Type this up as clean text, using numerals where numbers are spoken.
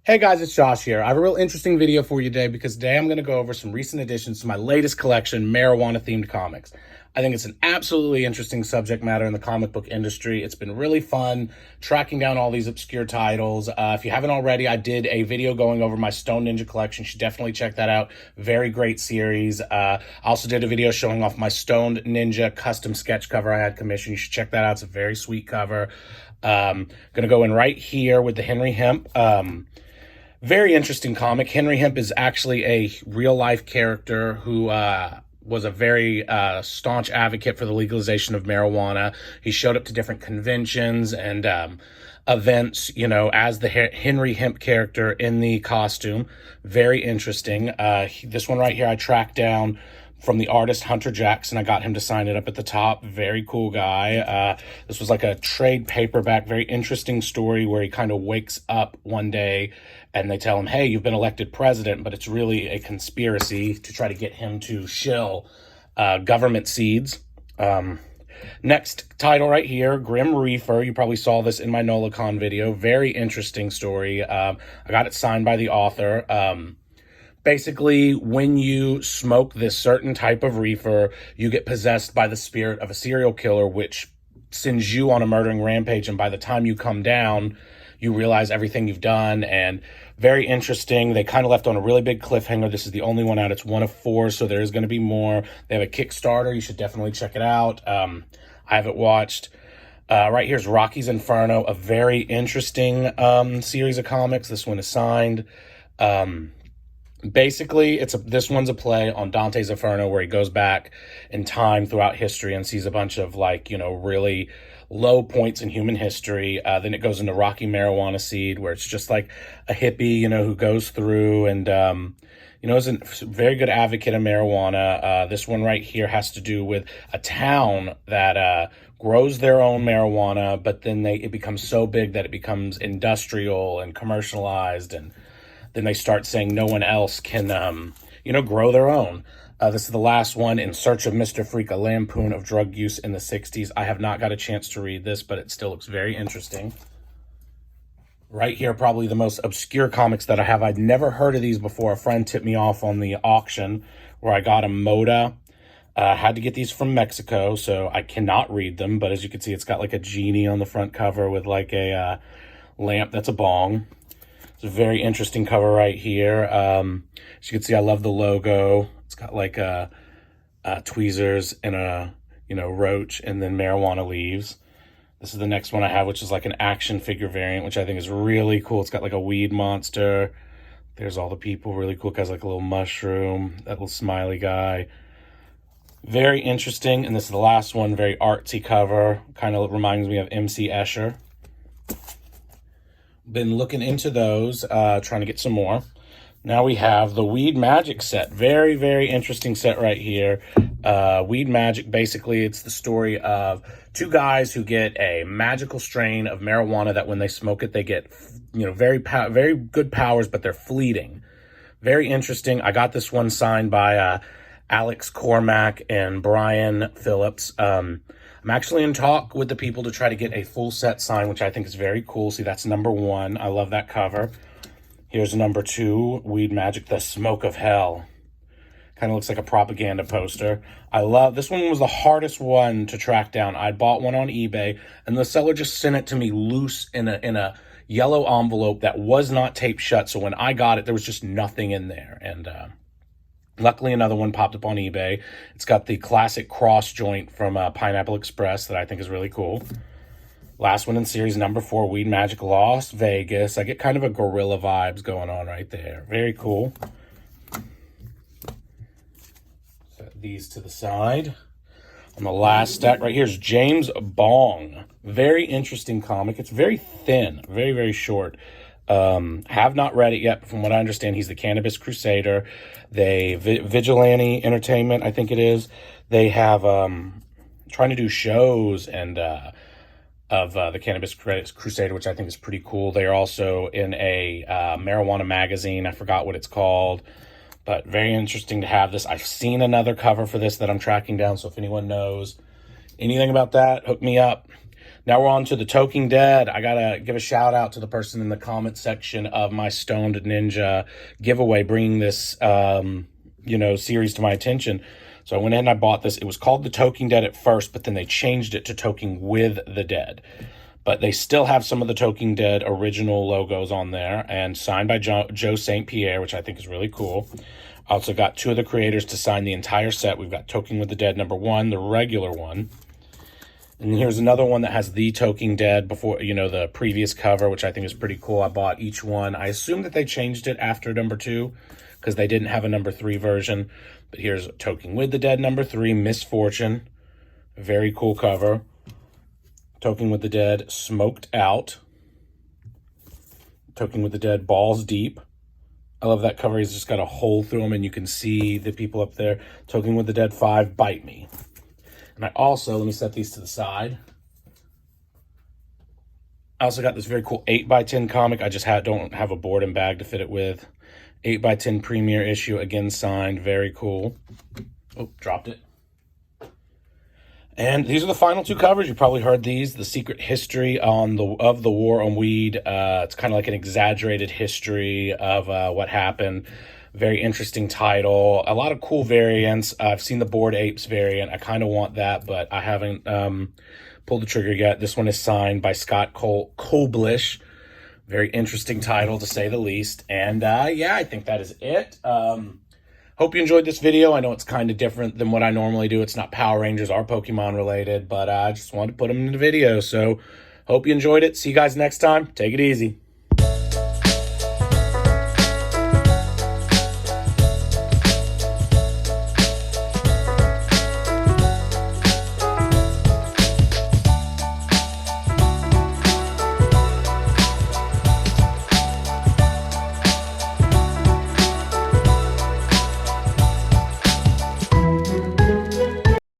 Hey guys, it's Josh here. I have a real interesting video for you today because today I'm going to go over some recent additions to my latest collection, marijuana-themed comics. I think it's an absolutely interesting subject matter in the comic book industry. It's been really fun tracking down all these obscure titles. If you haven't already, I did a video going over my Stone Ninja collection. You should definitely check that out. Very great series. I also did a video showing off my Stone Ninja custom sketch cover I had commissioned. You should check that out. It's a very sweet cover. Going to go in right here with the Henry Hemp. Very interesting comic. Henry Hemp is actually a real-life character who was a very staunch advocate for the legalization of marijuana. He showed up to different conventions and events, you know, as the Henry Hemp character in the costume. Very interesting. This one right here I tracked down from the artist Hunter Jackson. I got him to sign it up at the top. Very cool guy. This was like a trade paperback, very interesting story where he kind of wakes up one day and they tell him, hey, you've been elected president, but it's really a conspiracy to try to get him to shill government seeds. Next title right here, Grim Reefer. You probably saw this in my NolaCon video. Very interesting story. I got it signed by the author. Basically, when you smoke this certain type of reefer, you get possessed by the spirit of a serial killer, which sends you on a murdering rampage. And by the time you come down, you realize everything you've done. And very interesting. They kind of left on a really big cliffhanger. This is the only one out. It's one of 4, so there is going to be more. They have a Kickstarter. You should definitely check it out. I haven't watched. Right here's Rocky's Inferno, a very interesting series of comics. This one is signed. Basically, this one's a play on Dante's Inferno, where he goes back in time throughout history and sees a bunch of, like, you know, really low points in human history. Then it goes into Rocky Marijuana Seed, where it's just like a hippie, you know, who goes through and, you know, is a very good advocate of marijuana. This one right here has to do with a town that grows their own marijuana, but then it becomes so big that it becomes industrial and commercialized, and then they start saying no one else can, you know, grow their own. This is the last one, In Search of Mr. Freak, a lampoon of drug use in the 60s. I have not got a chance to read this, but it still looks very interesting. Right here, probably the most obscure comics that I have. I'd never heard of these before. A friend tipped me off on the auction where I got a Moda. Had to get these from Mexico, so I cannot read them. But as you can see, it's got like a genie on the front cover with like a lamp. That's a bong. It's a very interesting cover right here. As you can see, I love the logo. It's got like tweezers and a, you know, roach and then marijuana leaves. This is the next one I have, which is like an action figure variant, which I think is really cool. It's got like a weed monster. There's all the people. Really cool. It has like a little mushroom, that little smiley guy. Very interesting. And this is the last one, very artsy cover. Kind of reminds me of MC Escher. Been looking into those, trying to get some more. Now we have the Weed Magic set. Very, very interesting set right here. Weed Magic, basically, it's the story of 2 guys who get a magical strain of marijuana that when they smoke it, they get, you know, very good powers, but they're fleeting. Very interesting. I got this one signed by Alex Cormack and Brian Phillips. I'm actually in talk with the people to try to get a full set signed, which I think is very cool. See, that's number 1. I love that cover. Here's number 2, Weed Magic, The Smoke of Hell. Kind of looks like a propaganda poster. I love, this one was the hardest one to track down. I bought one on eBay, and the seller just sent it to me loose in a yellow envelope that was not taped shut. So when I got it, there was just nothing in there. And luckily, another one popped up on eBay. It's got the classic cross joint from Pineapple Express that I think is really cool. Last one in series, number 4, Weed Magic, Las Vegas. I get kind of a gorilla vibes going on right there. Very cool. Set these to the side. On the last stack right here is James Bong. Very interesting comic. It's very thin, very, very short. Have not read it yet, but from what I understand, he's the Cannabis Crusader. They, Vigilante Entertainment, I think it is. They have, trying to do shows and, of the Cannabis Crusader, which I think is pretty cool. They are also in a marijuana magazine. I forgot what it's called, but very interesting to have this. I've seen another cover for this that I'm tracking down, so if anyone knows anything about that, hook me up. Now we're on to the Toking Dead. I gotta give a shout out to the person in the comment section of my Stoned Ninja giveaway, bringing this, series to my attention. So I went in and I bought this. It was called the Toking Dead at first, but then they changed it to Toking with the Dead. But they still have some of the Toking Dead original logos on there, and signed by Joe St. Pierre, which I think is really cool. I also got two of the creators to sign the entire set. We've got Toking with the Dead #1, the regular one. And here's another one that has the Toking Dead before, the previous cover, which I think is pretty cool. I bought each one. I assume that they changed it after #2 because they didn't have a #3 version. But here's Toking with the Dead #3, Misfortune. Very cool cover. Toking with the Dead, Smoked Out. Toking with the Dead, Balls Deep. I love that cover. He's just got a hole through him and you can see the people up there. Toking with the Dead 5, Bite Me. And I also, let me set these to the side. I also got this very cool 8x10 comic. I just don't have a board and bag to fit it with. 8x10 premiere issue, again signed. Very cool. Oh, dropped it. And these are the final two covers. You probably heard these. The Secret History of the War on Weed. It's kind of like an exaggerated history of what happened. Very interesting title. A lot of cool variants. I've seen the Bored Apes variant. I kind of want that, but I haven't pulled the trigger yet. This one is signed by Scott Koblish. Very interesting title, to say the least. And I think that is it. Hope you enjoyed this video. I know it's kind of different than what I normally do. It's not Power Rangers or Pokemon related, but I just wanted to put them in the video. So hope you enjoyed it. See you guys next time. Take it easy.